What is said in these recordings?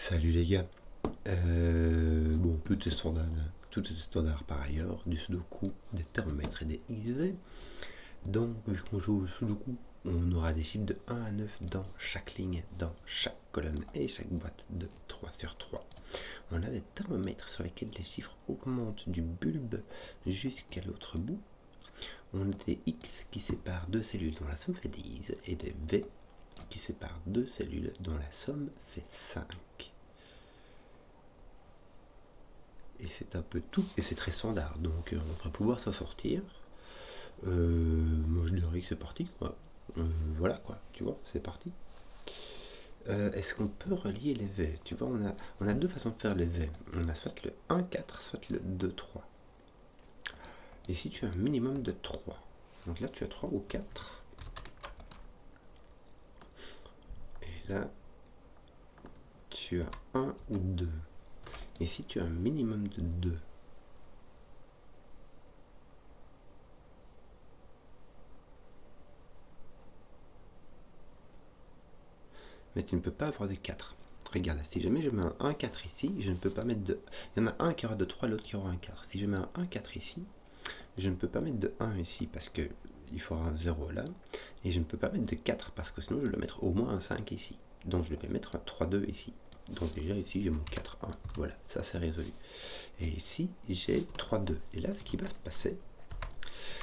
Salut les gars. Bon, tout est standard par ailleurs, du sudoku, des thermomètres et des XV. Donc, vu qu'on joue au sudoku, on aura des chiffres de 1 à 9 dans chaque ligne, dans chaque colonne et chaque boîte de 3 sur 3. On a des thermomètres sur lesquels les chiffres augmentent du bulbe jusqu'à l'autre bout. On a des X qui séparent deux cellules dont la somme fait 10 et des V qui séparent deux cellules dont la somme fait 5. Et c'est un peu tout, et c'est très standard, donc on va pouvoir s'en sortir. Moi je dirais que c'est parti, quoi. Voilà, quoi, tu vois, c'est parti. Est-ce qu'on peut relier les V? Tu vois, on a deux façons de faire les V. On a soit le 1-4, soit le 2-3. Et si tu as un minimum de 3, donc là tu as 3 ou 4, et là tu as 1 ou 2. Et si tu as un minimum de 2, mais tu ne peux pas avoir de 4. Regarde, si jamais je mets un 1-4 ici, je ne peux pas mettre de... Il y en a un qui aura de 3, l'autre qui aura un 4. Si je mets un 1-4 ici, je ne peux pas mettre de 1 ici, parce que il faudra un 0 là. Et je ne peux pas mettre de 4, parce que sinon je dois mettre au moins un 5 ici. Donc je vais mettre un 3-2 ici. Donc déjà ici j'ai mon 4-1. Voilà, ça c'est résolu. Et ici j'ai 3-2. Et là ce qui va se passer,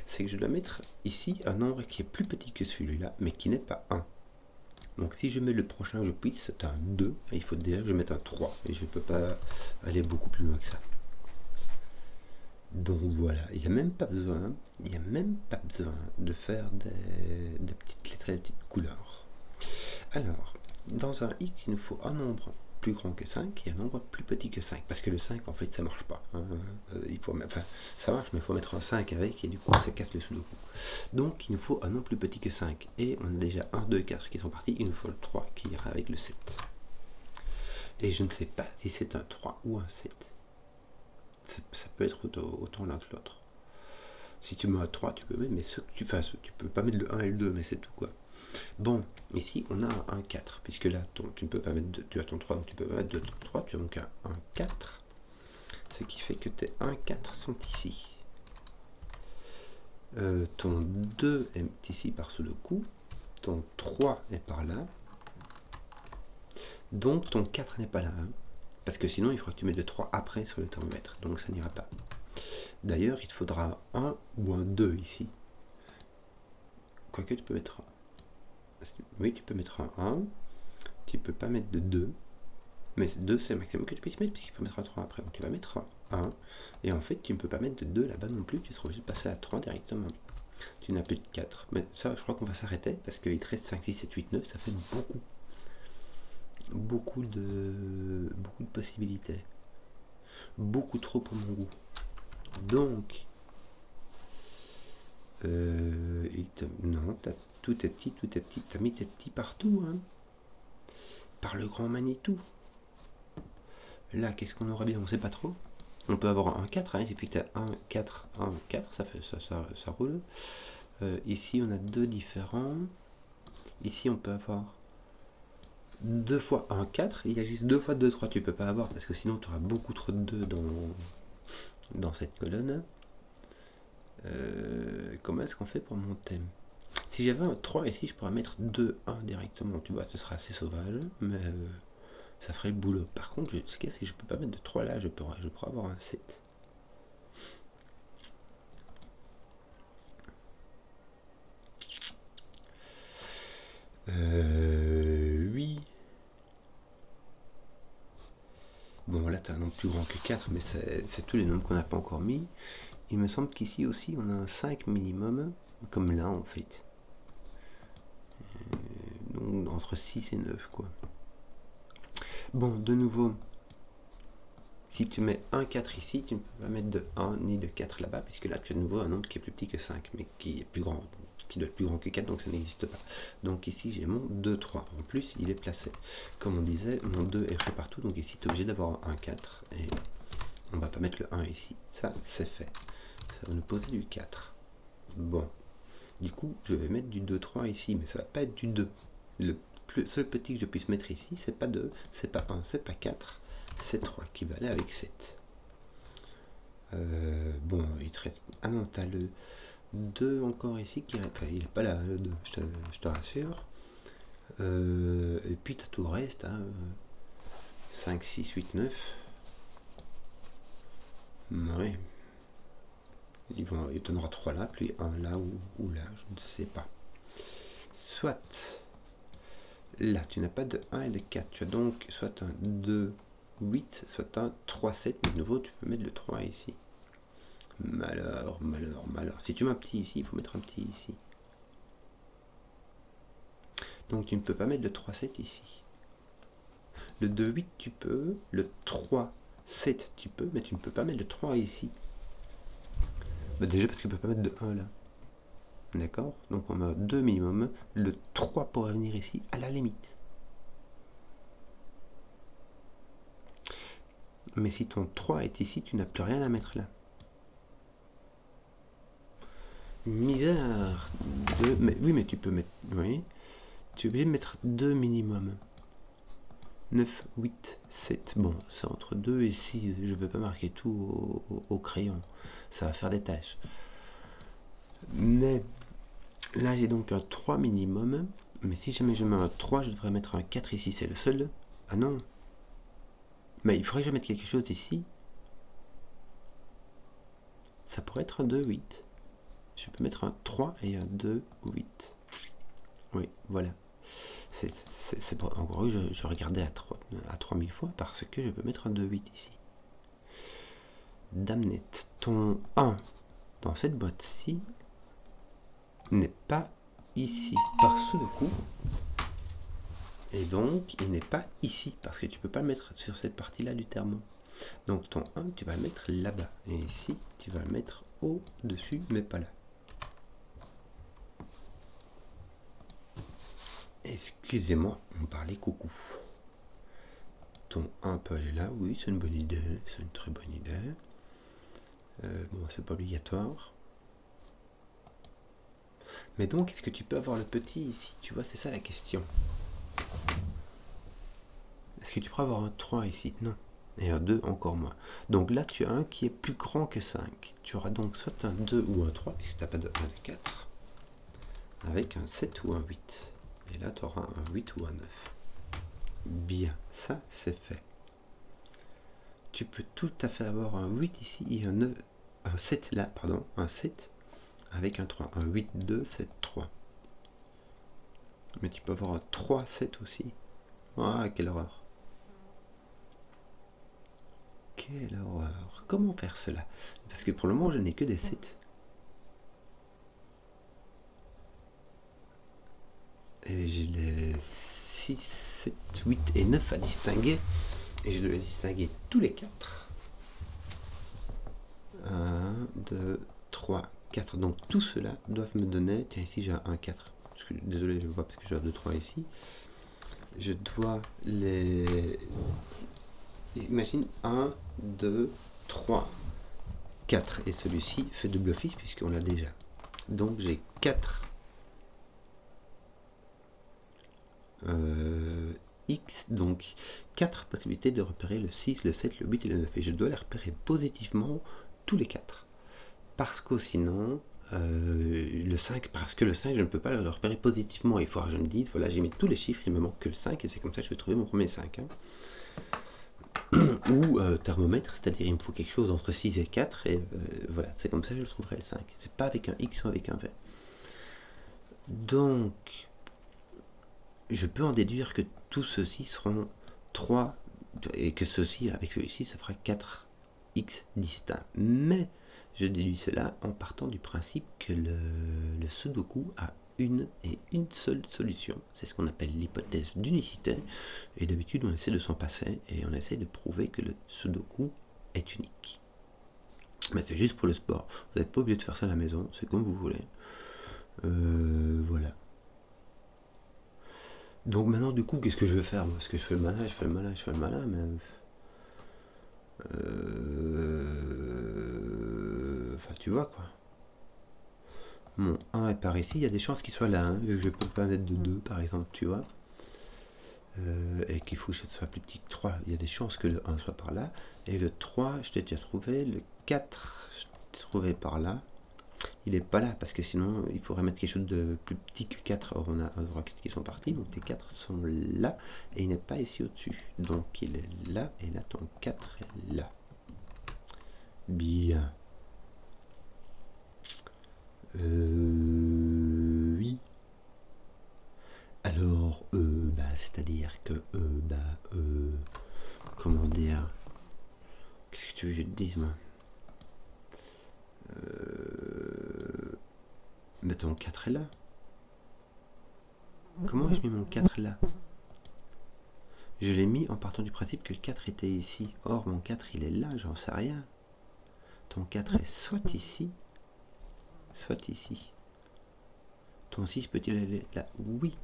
c'est que je dois mettre ici un nombre qui est plus petit que celui-là, mais qui n'est pas 1. Donc si je mets le prochain que je puisse, c'est un 2, et il faut déjà que je mette un 3, et je ne peux pas aller beaucoup plus loin que ça. Donc voilà, il n'y a même pas besoin de faire des petites lettres et des petites couleurs. Alors, dans un X, il nous faut un nombre plus grand que 5 et un nombre plus petit que 5, parce que le 5 en fait ça marche pas, hein. Ça marche, mais il faut mettre un 5 avec, et du coup ça casse le sudoku. Donc il nous faut un nombre plus petit que 5, et on a déjà 1, 2, 4 qui sont partis, il nous faut le 3 qui ira avec le 7. Et je ne sais pas si c'est un 3 ou un 7. Ça peut être autant l'un que l'autre. Si tu mets un 3, tu peux mettre, mais ce que tu fasses, tu peux pas mettre le 1 et le 2, mais c'est tout, quoi. Bon, ici on a un 4, puisque là tu ne peux pas mettre tu as ton 3, donc tu peux pas mettre de 3, tu as donc un 4, ce qui fait que tes 1, 4 sont ici. Ton 2 est ici par sous le coup, ton 3 est par là, donc ton 4 n'est pas là, hein, parce que sinon il faudra que tu mettes le 3 après sur le thermomètre, donc ça n'ira pas. D'ailleurs il te faudra un ou un 2 ici, quoique tu peux mettre un. Oui, tu peux mettre un 1, tu peux pas mettre de 2, mais 2 c'est le maximum que tu puisses mettre, puisqu'il faut mettre un 3 après, donc tu vas mettre un 1, et en fait tu ne peux pas mettre de 2 là-bas non plus, tu seras obligé de passer à 3 directement. Tu n'as plus de 4, mais ça je crois qu'on va s'arrêter, parce qu'il te reste 5, 6, 7, 8, 9, ça fait beaucoup de possibilités, beaucoup trop pour mon goût. Donc non, tout est petit, t'as mis tes petits partout, hein, par le grand Manitou. Là, qu'est-ce qu'on aurait bien? On sait pas trop. On peut avoir un 4, hein, il suffit que tu as 1, 4, 1, 4, ça fait ça roule. Ici, on a deux différents. Ici, on peut avoir 2 fois 1, 4. Il y a juste 2 fois 2, 3, tu peux pas avoir, parce que sinon, tu auras beaucoup trop de 2 dans cette colonne. Comment est-ce qu'on fait pour monter? Si j'avais un 3 ici, je pourrais mettre 2, 1 directement. Tu vois, ce sera assez sauvage, mais ça ferait le boulot. Par contre, ce qu'il y a, c'est que je peux pas mettre de 3 là, je pourrais avoir un 7. Oui. Bon, là, tu as un nombre plus grand que 4, mais c'est tous les nombres qu'on n'a pas encore mis. Il me semble qu'ici aussi, on a un 5 minimum, comme là, en fait. Donc, entre 6 et 9, quoi. Bon, de nouveau, si tu mets un 4 ici, tu ne peux pas mettre de 1 ni de 4 là-bas, puisque là, tu as de nouveau un nombre qui est plus petit que 5, mais qui est plus grand, qui doit être plus grand que 4, donc ça n'existe pas. Donc ici, j'ai mon 2, 3. En plus, il est placé. Comme on disait, mon 2 est fait partout, donc ici, tu es obligé d'avoir un 4, et on va pas mettre le 1 ici. Ça, c'est fait. Ça va nous poser du 4. Bon. Du coup, je vais mettre du 2, 3 ici, mais ça va pas être du 2. seul petit que je puisse mettre ici, c'est pas 2, c'est pas 1, c'est pas 4, c'est 3 qui va aller avec 7. Bon, il te reste... Ah non, t'as le 2 encore ici qui reste. Il n'est pas là, le 2, je te rassure. Et puis t'as tout le reste, hein, 5, 6, 8, 9. Ouais. Il t'en aura 3 là, puis 1 là ou là, je ne sais pas. Soit là, tu n'as pas de 1 et de 4. Tu as donc soit un 2, 8, soit un 3, 7. Mais de nouveau, tu peux mettre le 3 ici. Malheur, malheur, malheur. Si tu mets un petit ici, il faut mettre un petit ici. Donc tu ne peux pas mettre le 3, 7 ici. Le 2, 8, tu peux. Le 3, 7, tu peux. Mais tu ne peux pas mettre le 3 ici. Bah déjà parce que tu ne peux pas mettre de 1 là. D'accord? Donc on a 2 minimum. Le 3 pourrait venir ici, à la limite. Mais si ton 3 est ici, tu n'as plus rien à mettre là. Misère. Mais, oui, mais tu peux mettre... Oui. Tu es obligé de mettre 2 minimum. 9, 8, 7. Bon, c'est entre 2 et 6. Je ne vais pas marquer tout au crayon. Ça va faire des tâches. Mais là, j'ai donc un 3 minimum. Mais si jamais je mets un 3, je devrais mettre un 4 ici. C'est le seul. Ah non. Mais il faudrait que je mette quelque chose ici. Ça pourrait être un 2, 8. Je peux mettre un 3 et un 2, 8. Oui, voilà. En gros, je regardais à 3000 fois parce que je peux mettre un 2, 8 ici. Damnette, ton 1 dans cette boîte-ci n'est pas ici par Sudoku. Et donc, il n'est pas ici parce que tu peux pas le mettre sur cette partie-là du thermo. Donc, ton 1, tu vas le mettre là-bas. Et ici, tu vas le mettre au-dessus, mais pas là. Excusez-moi, on parlait coucou. Ton 1 peut aller là, oui, c'est une bonne idée, c'est une très bonne idée. Bon, c'est pas obligatoire. Mais donc, est-ce que tu peux avoir le petit ici? Tu vois, c'est ça la question. Est-ce que tu pourras avoir un 3 ici? Non. Et un 2 encore moins. Donc là, tu as un qui est plus grand que 5. Tu auras donc soit un 2 ou un 3, puisque tu n'as pas de 1 de 4, avec un 7 ou un 8. Et là, tu auras un 8 ou un 9. Bien, ça, c'est fait. Tu peux tout à fait avoir un 8 ici et un 7 là, pardon, un 7 avec un 3. Un 8, 2, 7, 3. Mais tu peux avoir un 3, 7 aussi. Ah, quelle horreur. Quelle horreur. Comment faire cela? Parce que pour le moment, je n'ai que des 7. Et j'ai les 6, 7, 8 et 9 à distinguer. Et je dois les distinguer tous les 4. 1, 2, 3, 4. Donc tout cela doivent me donner... Tiens, ici j'ai un 4. Désolé, je vois parce que j'ai un 2, 3 ici. Je dois les... Imagine 1, 2, 3, 4. Et celui-ci fait double office puisqu'on l'a déjà. Donc j'ai 4 X, donc 4 possibilités de repérer le 6, le 7, le 8 et le 9. Et je dois les repérer positivement tous les 4. Parce que sinon, le 5, parce que le 5, je ne peux pas le repérer positivement. Il faut que je me dise, voilà, j'ai mis tous les chiffres, il me manque que le 5, et c'est comme ça que je vais trouver mon premier 5. Hein. Ou thermomètre, c'est-à-dire il me faut quelque chose entre 6 et 4, et voilà, c'est comme ça que je trouverai le 5. C'est pas avec un X ou avec un V. Donc, je peux en déduire que tous ceux-ci seront 3, et que ceci, avec celui-ci, ça fera 4 X distincts. Mais je déduis cela en partant du principe que le Sudoku a une et une seule solution. C'est ce qu'on appelle l'hypothèse d'unicité. Et d'habitude, on essaie de s'en passer et on essaie de prouver que le Sudoku est unique. Mais c'est juste pour le sport. Vous n'êtes pas obligé de faire ça à la maison, c'est comme vous voulez. Voilà. Donc maintenant, du coup, qu'est-ce que je vais faire? Parce que je fais le malin, je fais le malin, je fais le malin, mais... Enfin, tu vois, quoi. Mon 1 est par ici, il y a des chances qu'il soit là, hein, je peux pas mettre de 2, par exemple, tu vois. et qu'il faut que ce soit plus petit que 3. Il y a des chances que le 1 soit par là. Et le 3, je t'ai déjà trouvé. Le 4, je t'ai trouvé par là. Il n'est pas là, parce que sinon, il faudrait mettre quelque chose de plus petit que 4. Or, on a 1, 2, 3, 4 qui sont partis. Donc, tes 4 sont là. Et il n'est pas ici au-dessus. Donc, il est là. Et là, ton 4 est là. Bien. Oui. Alors, c'est-à-dire que, comment dire, qu'est-ce que tu veux que je te dise, moi? Ton 4 est là. Comment ai-je mis mon 4 là? Je l'ai mis en partant du principe que le 4 était ici. Or, mon 4, il est là, j'en sais rien. Ton 4 est soit ici, soit ici. Ton 6 peut-il aller là? Oui.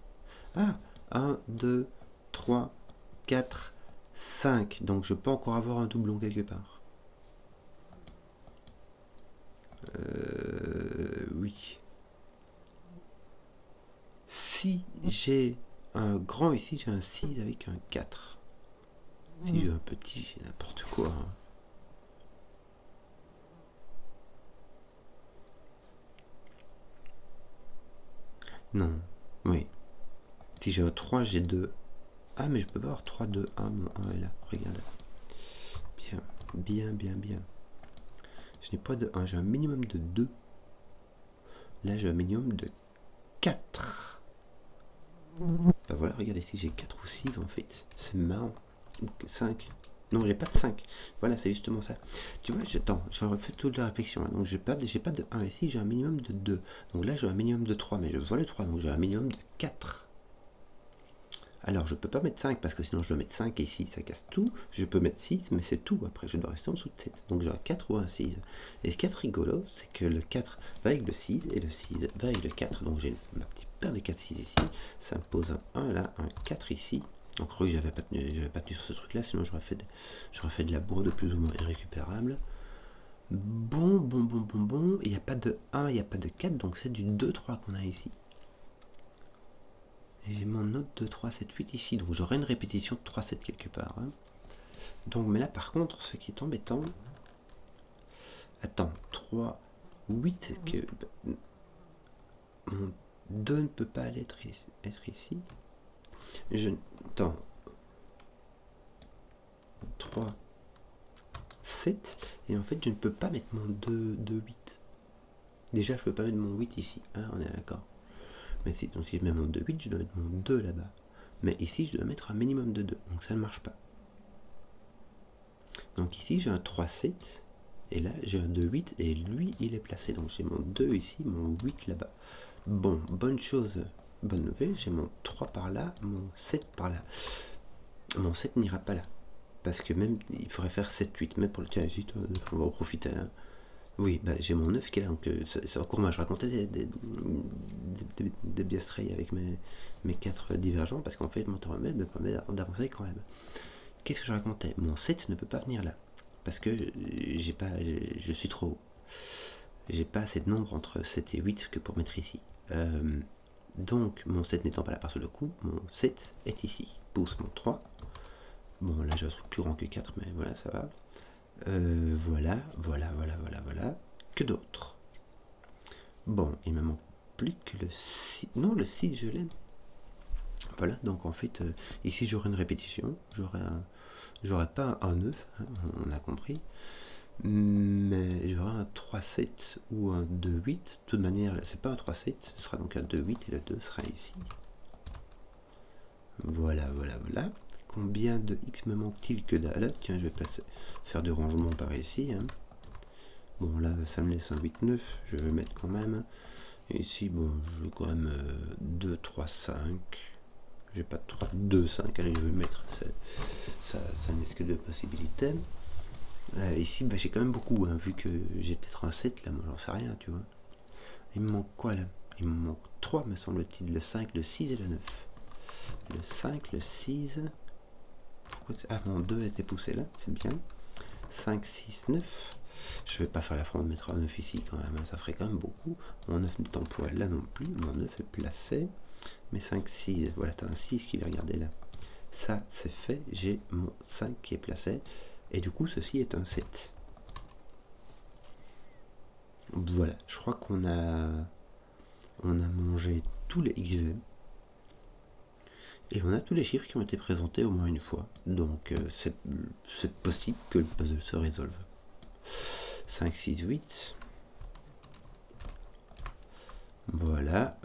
Ah, 1, 2, 3, 4, 5. Donc je peux encore avoir un doublon quelque part. Oui. Si j'ai un grand ici, j'ai un 6 avec un 4. Si j'ai un petit, j'ai n'importe quoi. Hein. Non. Oui. Si j'ai un 3, j'ai 2. Ah, mais je peux pas avoir 3, 2, 1. Mon 1 est là. Regarde. Bien, bien, bien, bien. Je n'ai pas de 1, j'ai un minimum de 2. Là, j'ai un minimum de 4. Bah voilà, regarde ici, j'ai 4 ou 6 en fait. C'est marrant. Ou 5. Non, j'ai pas de 5. Voilà, c'est justement ça. Tu vois, je refais toute la réflexion. Hein. Donc, j'ai pas de 1 ici, j'ai un minimum de 2. Donc là, j'ai un minimum de 3, mais je vois le 3, donc j'ai un minimum de 4. Alors, je peux pas mettre 5 parce que sinon je dois mettre 5 ici, ça casse tout. Je peux mettre 6, mais c'est tout. Après, je dois rester en dessous de 7. Donc, j'ai un 4 ou un 6. Et ce qui est rigolo, c'est que le 4 va avec le 6 et le 6 va avec le 4. Donc, j'ai ma petite paire de 4, 6 ici. Ça me pose un 1 là, un 4 ici. Donc, oui, j'avais pas tenu sur ce truc là, sinon j'aurais fait de la bourde plus ou moins irrécupérable. Bon. Il n'y a pas de 1, il n'y a pas de 4, donc c'est du 2, 3 qu'on a ici. Et j'ai mon autre 2, 3, 7, 8 ici, donc j'aurai une répétition de 3, 7 quelque part. Hein. Donc, mais là par contre, ce qui est embêtant... Attends, 3, 8, que... Mon 2 ne peut pas être ici. Attends. 3, 7, et en fait je ne peux pas mettre mon 2, 8. Déjà je peux pas mettre mon 8 ici, hein, on est d'accord. Mais donc si je mets mon 2, 8, je dois mettre mon 2 là-bas. Mais ici, je dois mettre un minimum de 2. Donc ça ne marche pas. Donc ici, j'ai un 3, 7. Et là, j'ai un 2, 8. Et lui, il est placé. Donc j'ai mon 2 ici, mon 8 là-bas. Bon, bonne chose. Bonne nouvelle, j'ai mon 3 par là, mon 7 par là. Mon 7 n'ira pas là. Parce que même, il faudrait faire 7, 8. Mais pour le tiens, on va en profiter. Hein. Oui, bah, j'ai mon 9 qui est là, donc c'est encore moi, je racontais des biastreilles avec mes 4 divergents, parce qu'en fait, mon thermomètre me permet d'avancer quand même. Qu'est-ce que je racontais? Mon 7 ne peut pas venir là, parce que je suis trop haut. J'ai pas assez de nombre entre 7 et 8 que pour mettre ici. Donc, mon 7 n'étant pas là par le coup, mon 7 est ici. Pousse mon 3. Bon, là j'ai un truc plus grand que 4, mais voilà, ça va. Voilà. Que d'autres? Bon, il me manque plus que le 6. Non, le 6, je l'aime. Voilà, donc en fait, ici j'aurai une répétition. J'aurai pas un 9, hein, on a compris. Mais j'aurai un 3-7 ou un 2-8. De toute manière, c'est pas un 3-7, ce sera donc un 2-8 et le 2 sera ici. Voilà. Combien de X me manque-t-il que dalle? Tiens, je vais faire du rangement par ici. Hein. Bon, là, ça me laisse un 8-9. Je vais mettre quand même. Et ici, bon, je veux quand même 2, 3, 5. J'ai pas de 3, 2, 5. Allez, je vais mettre. Ça ne laisse que deux possibilités. Ici, bah, j'ai quand même beaucoup, hein, vu que j'ai peut-être un 7 là, moi j'en sais rien, tu vois. Il me manque quoi là? Il me manque 3, me semble-t-il. Le 5, le 6 et le 9. Le 5, le 6. Ah, mon 2 a été poussé là, c'est bien. 5, 6, 9. Je vais pas faire l'affront de mettre un 9 ici quand même, hein, ça ferait quand même beaucoup. Mon 9 n'est en poil là non plus, mon 9 est placé. Mais 5, 6, voilà, t'as un 6 qui va regarder là. Ça, c'est fait. J'ai mon 5 qui est placé. Et du coup, ceci est un 7. Voilà, je crois qu'on a mangé tous les XV. Et on a tous les chiffres qui ont été présentés au moins une fois. Donc, c'est possible que le puzzle se résolve. 5, 6, 8. Voilà.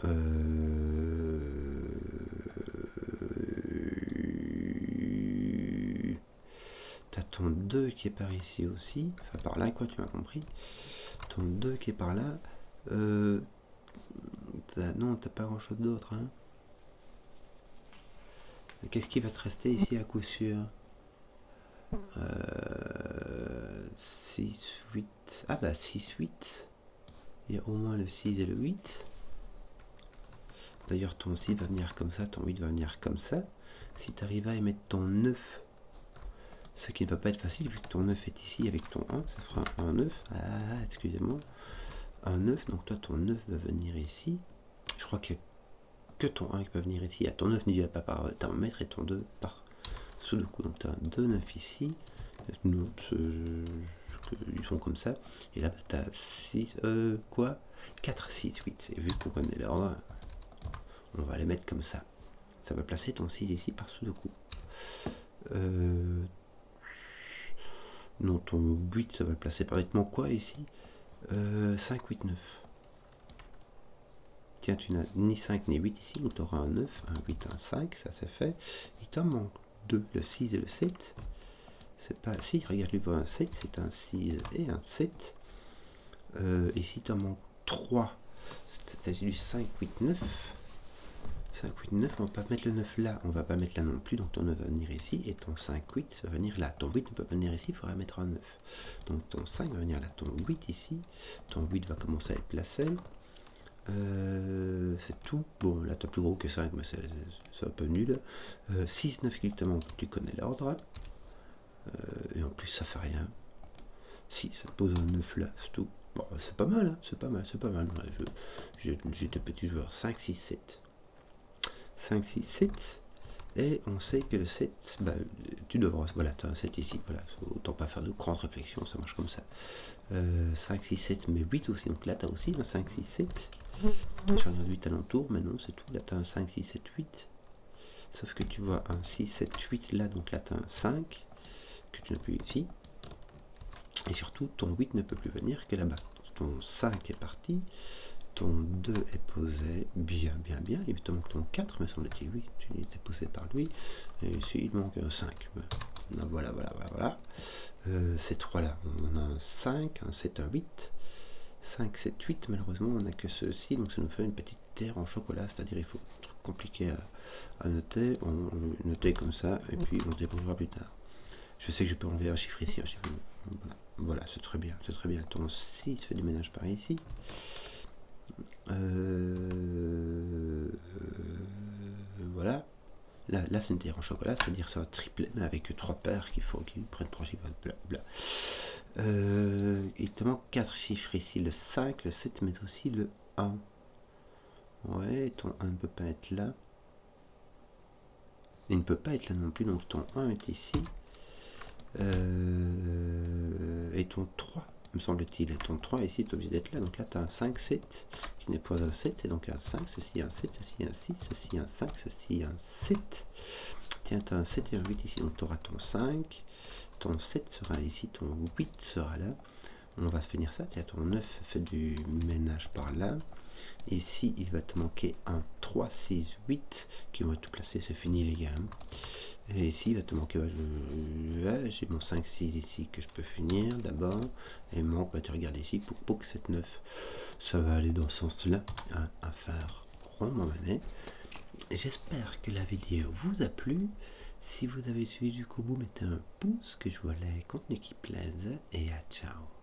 T'as ton 2 qui est par ici aussi. Enfin, par là, quoi, tu m'as compris. Ton 2 qui est par là. Non, t'as pas grand chose d'autre. Hein. Qu'est-ce qui va te rester ici à coup sûr 6, 8. Ah bah 6, 8. Il y a au moins le 6 et le 8. D'ailleurs, ton 6 va venir comme ça, ton 8 va venir comme ça. Si tu arrives à y mettre ton 9, ce qui ne va pas être facile, vu que ton 9 est ici avec ton 1, ça fera un 9. Ah, excusez-moi. Un 9, donc toi, ton 9 va venir ici. Je crois qu'il n'y a que ton 1 qui peut venir ici. Ah, ton 9 n'y va pas par thermomètre et ton 2 par sous le coup. Donc tu as un 2, 9 ici. Non, ils sont comme ça. Et là, tu as 6, quoi 4, 6, 8. Et vu qu'on connaît l'ordre, on va les mettre comme ça. Ça va placer ton 6 ici par sous le coup. Non, ton 8, ça va le placer parfaitement quoi ici 5, 8, 9. Tiens, tu n'as ni 5 ni 8 ici, donc tu auras un 9, un 8, un 5, ça c'est fait. Il t'en manque 2, le 6 et le 7. C'est pas... Si, regarde, lui voit un 7, c'est un 6 et un 7. Ici, t'en manque 3. C'est du 5, 8, 9. 5, 8, 9, on va pas mettre le 9 là, on va pas mettre là non plus, donc ton 9 va venir ici, et ton 5, 8 va venir là. Ton 8 ne peut pas venir ici, il faudra mettre un 9. Donc ton 5 va venir là, ton 8 ici, ton 8 va commencer à être placé. C'est tout. Bon, là t'as plus gros que 5, mais c'est un peu nul. 6, 9 exactement, tu connais l'ordre. Et en plus ça fait rien. Si, ça pose un 9 là, c'est tout. Bon, c'est pas mal, hein, c'est pas mal, c'est pas mal. J'étais petit joueur. 5, 6, 7. 5, 6, 7. Et on sait que le 7, bah, tu devras, voilà, tu as un 7 ici, voilà, autant pas faire de grandes réflexions, ça marche comme ça. 5, 6, 7, mais 8 aussi, donc là tu as aussi un 5, 6, 7. J'en ai 8 alentour, mais non, c'est tout, là tu as un 5, 6, 7, 8. Sauf que tu vois un 6, 7, 8 là, donc là tu as un 5, que tu n'as plus ici. Et surtout, ton 8 ne peut plus venir que là-bas. Ton 5 est parti, ton 2 est posé, bien, bien, bien. Il te manque ton 4, me semble-t-il, oui, tu étais posé par lui. Et ici, il manque un 5. Non, voilà, voilà, voilà, voilà. Ces trois-là, on a un 5, un 7, un 8. 5, 7, 8, malheureusement, on n'a que ceci, donc ça nous fait une petite terre en chocolat, c'est-à-dire il faut un truc compliqué à noter. On noter comme ça, et puis on débrouillera plus tard. Je sais que je peux enlever un chiffre ici, un chiffre. Voilà, c'est très bien, c'est très bien. Ton 6 fait du ménage par ici. Voilà. Là c'est une terre en chocolat, c'est-à-dire c'est un triplet, mais avec 3 paires qu'il faut qu'ils prennent 3 chiffres. Bla. Il te manque 4 chiffres ici, le 5, le 7, mais aussi le 1. Ouais, ton 1 ne peut pas être là. Il ne peut pas être là non plus, donc ton 1 est ici. Et ton 3, me semble-t-il, et ton 3 ici est obligé d'être là, donc là tu as un 5, 7, qui n'est pas un 7, c'est donc un 5, ceci un 7, ceci un 6, ceci un 5, ceci un 7. Tiens, tu as un 7 et un 8 ici, donc tu auras ton 5, ton 7 sera ici, ton 8 sera là. On va se finir ça, tiens, ton 9 fait du ménage par là. Ici, il va te manquer un 3, 6, 8, qui vont être tout placés, c'est fini les gars. Et ici, il va te manquer, j'ai mon 5, 6 ici que je peux finir d'abord. Et il manque, bah, tu regardes ici, pour 7, 9. Ça va aller dans ce sens-là, hein, à faire rondement manet. J'espère que la vidéo vous a plu. Si vous avez suivi jusqu'au bout, mettez un pouce, que je vois les contenus qui plaisent. Et à ciao.